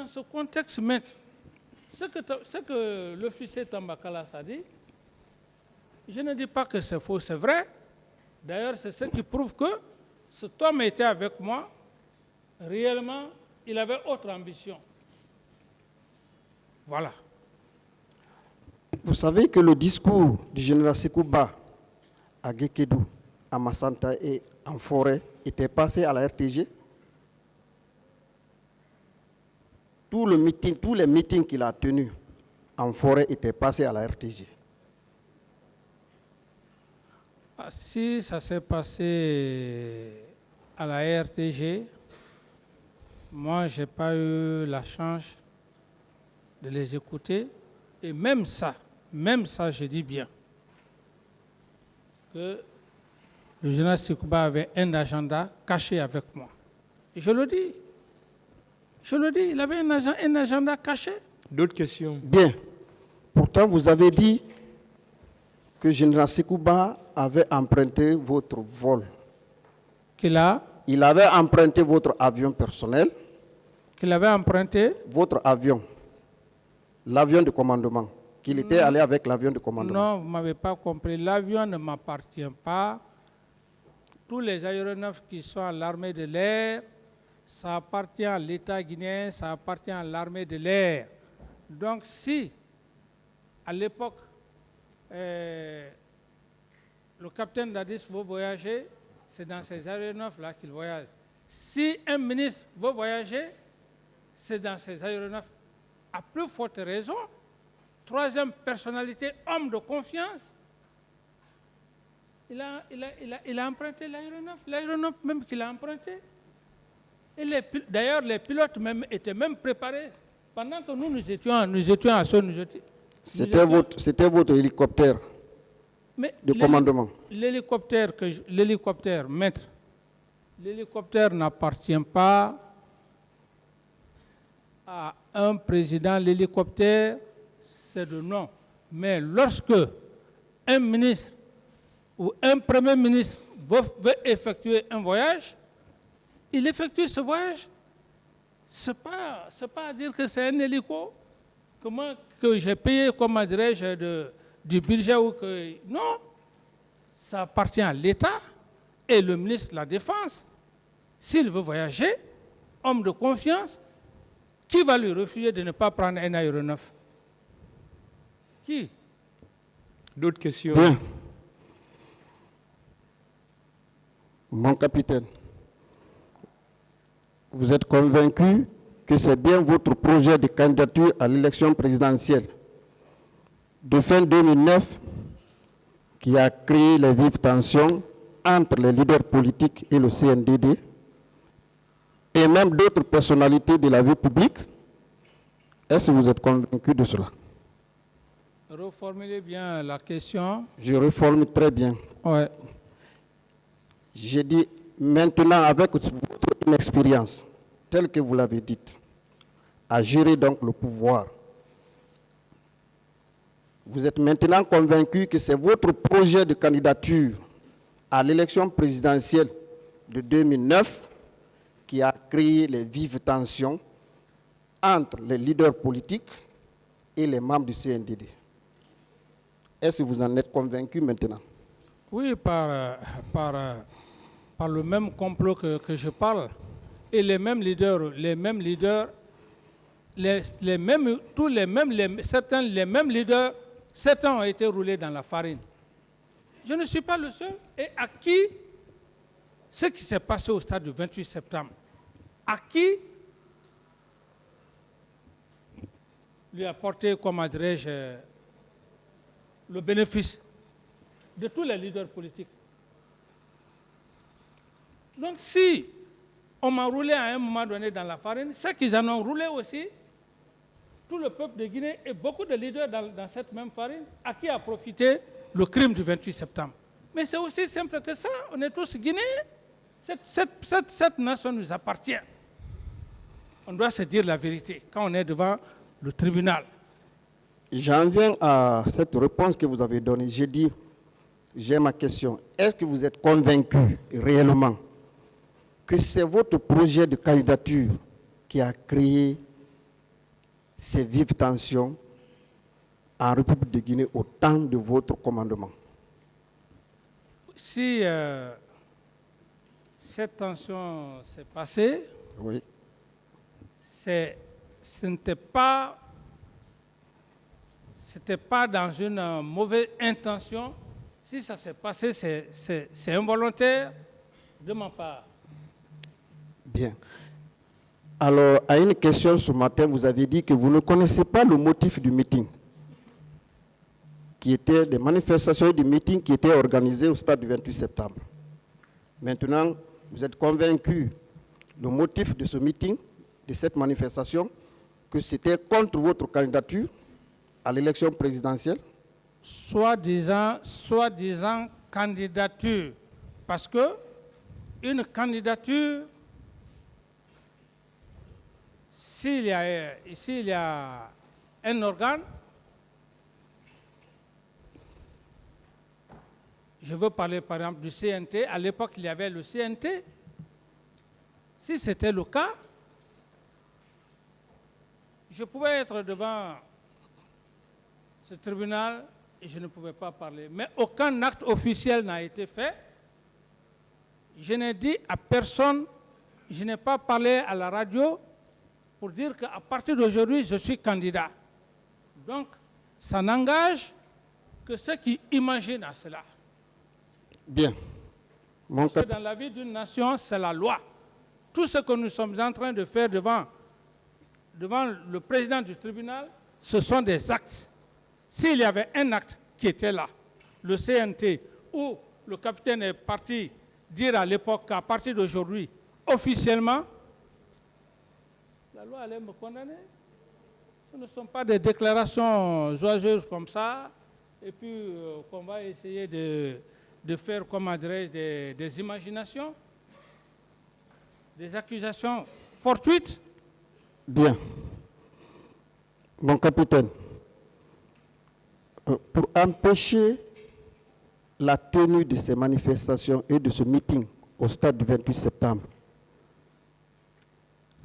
dans ce contexte, maître, ce que l'officier Tambakala a dit, je ne dis pas que c'est faux, c'est vrai. D'ailleurs, c'est ce qui prouve que cet homme était avec moi. Réellement, il avait autre ambition. Voilà. Vous savez que le discours du général Sekouba à Guékédou, à Massanta et en forêt était passé à la RTG. Tous les meetings qu'il a tenus en forêt étaient passés à la RTG. Si ça s'est passé à la RTG, moi, je n'ai pas eu la chance de les écouter. Et même ça, je dis bien, que le général Sekouba avait un agenda caché avec moi. Et je le dis, il avait un agenda caché. D'autres questions? Bien. Pourtant, vous avez dit que le général Sekouba avait emprunté votre vol. Il avait emprunté votre avion personnel. Qu'il avait emprunté? Votre avion. L'avion de commandement. Qu'il était allé avec l'avion de commandement. Non, vous ne m'avez pas compris. L'avion ne m'appartient pas. Tous les aéronefs qui sont à l'armée de l'air, ça appartient à l'État guinéen, ça appartient à l'armée de l'air. Donc si, à l'époque, le capitaine Dadis veut voyager, c'est dans ces aéronefs-là qu'il voyage. Si un ministre veut voyager, c'est dans ces aéronefs. À plus forte raison, troisième personnalité, homme de confiance, il a emprunté l'aéronef même qu'il a emprunté. Et d'ailleurs, les pilotes même étaient même préparés. Pendant que nous étions à ce C'était votre hélicoptère de commandement. L'hélicoptère, maître, l'hélicoptère n'appartient pas à un président. L'hélicoptère, c'est de nom. Mais lorsque un ministre ou un premier ministre veut effectuer un voyage, il effectue ce voyage. Ce n'est pas à dire que c'est un hélico que j'ai payé, comment dirais-je, du budget ou que... Non, ça appartient à l'État et le ministre de la Défense. S'il veut voyager, homme de confiance, qui va lui refuser de ne pas prendre un aéronef? Qui? D'autres questions? Bien. Mon capitaine, vous êtes convaincu que c'est bien votre projet de candidature à l'élection présidentielle de fin 2009 qui a créé les vives tensions entre les leaders politiques et le CNDD et même d'autres personnalités de la vie publique? Est-ce que vous êtes convaincu de cela? Reformulez bien la question. Je reformule très bien. Ouais. J'ai dit, maintenant, avec votre inexpérience, telle que vous l'avez dite, à gérer donc le pouvoir, vous êtes maintenant convaincu que c'est votre projet de candidature à l'élection présidentielle de 2009 qui a créé les vives tensions entre les leaders politiques et les membres du CNDD. Est-ce que vous en êtes convaincu maintenant? Oui, par le même complot que je parle. Et les mêmes leaders, certains ont été roulés dans la farine. Je ne suis pas le seul. Et à qui ce qui s'est passé au stade du 28 septembre, à qui lui a porté, comment dirais-je, le bénéfice de tous les leaders politiques? Donc si on m'a roulé à un moment donné dans la farine, c'est qu'ils en ont roulé aussi tout le peuple de Guinée et beaucoup de leaders dans cette même farine, à qui a profité le crime du 28 septembre. Mais c'est aussi simple que ça, on est tous Guinéens. Cette nation nous appartient. On doit se dire la vérité quand on est devant le tribunal. J'en viens à cette réponse que vous avez donnée. J'ai dit, j'ai ma question. Est-ce que vous êtes convaincu réellement que c'est votre projet de candidature qui a créé ces vives tensions en République de Guinée au temps de votre commandement? Si cette tension s'est passée, Oui. ce n'était pas dans une mauvaise intention. Si ça s'est passé, c'est involontaire de ma part. Bien. Alors, à une question ce matin, vous avez dit que vous ne connaissez pas le motif du meeting, qui était des manifestations et des meetings qui étaient organisés au stade du 28 septembre. Maintenant, vous êtes convaincu du motif de ce meeting, de cette manifestation, que c'était contre votre candidature à l'élection présidentielle? Soi-disant candidature. Parce que une candidature, s'il y a un organe, je veux parler par exemple du CNT, à l'époque il y avait le CNT. Si c'était le cas, je pouvais être devant ce tribunal et je ne pouvais pas parler. Mais aucun acte officiel n'a été fait. Je n'ai dit à personne, je n'ai pas parlé à la radio pour dire qu'à partir d'aujourd'hui, je suis candidat. Donc, ça n'engage que ceux qui imaginent à cela. Bien. Parce que dans la vie d'une nation, c'est la loi. Tout ce que nous sommes en train de faire devant le président du tribunal, ce sont des actes. S'il y avait un acte qui était là, le CNT, où le capitaine est parti dire à l'époque qu'à partir d'aujourd'hui, officiellement, la loi allait me condamner. Ce ne sont pas des déclarations joyeuses comme ça, et puis qu'on va essayer de faire, comment dirais-je, des imaginations, des accusations fortuites. Bien. Mon capitaine, pour empêcher la tenue de ces manifestations et de ce meeting au stade du 28 septembre,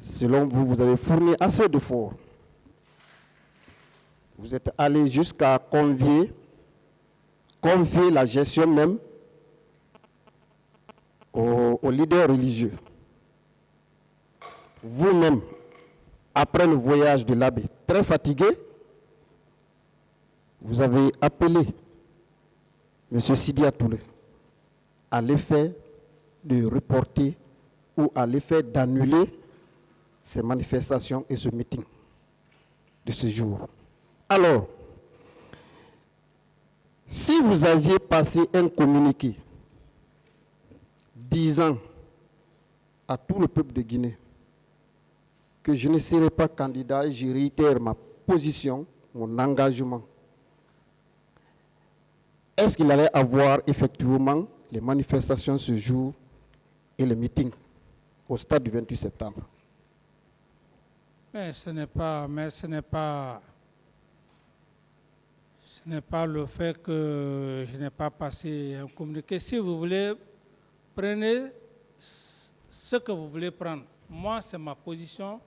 selon vous, vous avez fourni assez d'efforts. Vous êtes allé jusqu'à confier la gestion même aux leaders religieux. Vous-même, après le voyage de l'abbé, très fatigué, vous avez appelé M. Sidia Touré à l'effet de reporter ou à l'effet d'annuler ces manifestations et ce meeting de ce jour. Alors, si vous aviez passé un communiqué disant à tout le peuple de Guinée que je ne serai pas candidat et je réitère ma position, mon engagement, est-ce qu'il allait avoir effectivement les manifestations ce jour et le meeting au stade du 28 septembre? Mais ce n'est pas le fait que je n'ai pas passé un communiqué. Si vous voulez, prenez ce que vous voulez prendre. Moi, c'est ma position.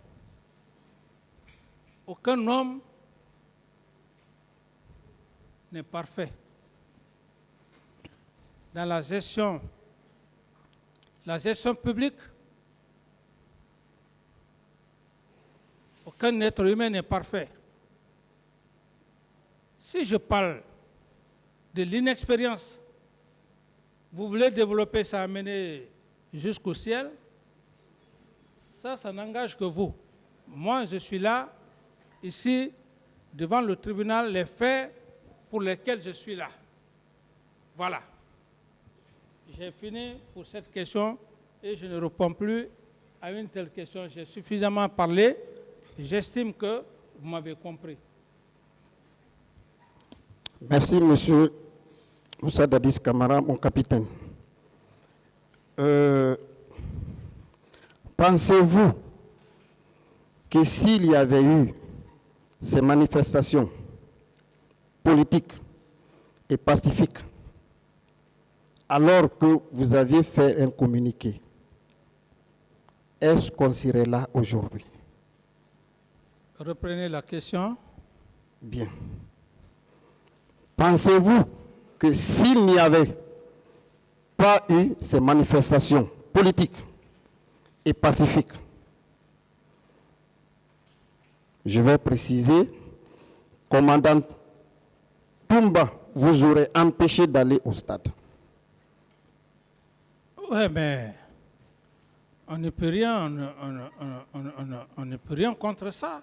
Aucun homme n'est parfait. Dans la gestion publique, aucun être humain n'est parfait. Si je parle de l'inexpérience, vous voulez développer ça, amener jusqu'au ciel, ça n'engage que vous. Moi, je suis là, ici, devant le tribunal, les faits pour lesquels je suis là. Voilà. J'ai fini pour cette question et je ne réponds plus à une telle question. J'ai suffisamment parlé. J'estime que vous m'avez compris. Merci, M. Moussa Dadis Camara, mon capitaine. Pensez-vous que s'il y avait eu ces manifestations politiques et pacifiques, alors que vous aviez fait un communiqué, est-ce qu'on serait là aujourd'hui? Reprenez la question. Bien. Pensez-vous que s'il n'y avait pas eu ces manifestations politiques et pacifiques, je vais préciser, commandant Toumba vous aurait empêché d'aller au stade? Oui, mais on ne peut rien, on ne peut rien contre ça.